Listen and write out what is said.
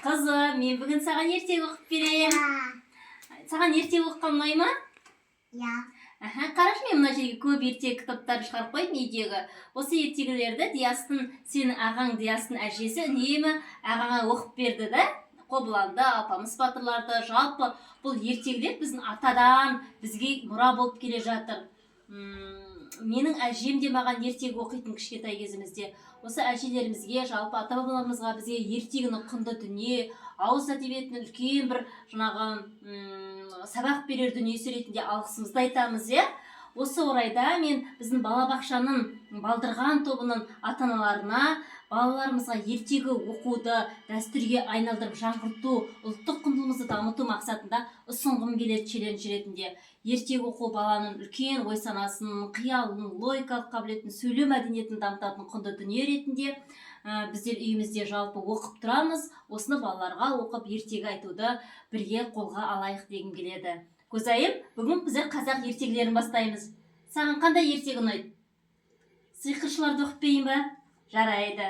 Қызым, мен бүгін саған ертегі оқып берейін. Саған ертегі оқыған ұнай ма? Иә. Қарашы, мен мына жерге көп ертегі кітаптарын шығарып қойдым үйдегі. Осы ертегілерді Диястың, сенің ағаң Диястың әжесі үнемі ағаңа оқып берді да. Қобыланды, Алпамыс батырларды, жалпы бұл ертегілер біздің атадан бізге мұра болып келе жатыр. Менің әжем де маған ертегі оқитын кішкентай кезімізде. Осы әжелерімізге, жалпы ата-бабаларымызға бізге ертегіні құнды дүние, ауыз әдебиетінің үлкен бір сабақ берер дүниесі ретінде алғысымызды айтамыз, иә? Осы орайда мен біздің балабақшаның балдырған тобының ата-аналарына балаларымызға ертегі оқуды дәстүрге айналдырып жаңғырту, ұлттық құндылығымызды дамыту мақсатында ұсынғым келеді челлендж ретінде. Ертегі оқу баланың үлкен ой санасын, қиялын, логикалық қабілетін, сөйлеу мәдениетін дамытатын құнды дүние ретінде біздер үйімізде жалпы оқып тұрамыз. Осыны балаларға оқып ертегі айтуды бірге қолға алайық дегім келеді. Көзайым, бүгін біздер қазақ ертегілерін бастаймыз. Саған қандай ертегі ұнайды? Сиқыршыларды оқып берейін ба? Жарайды.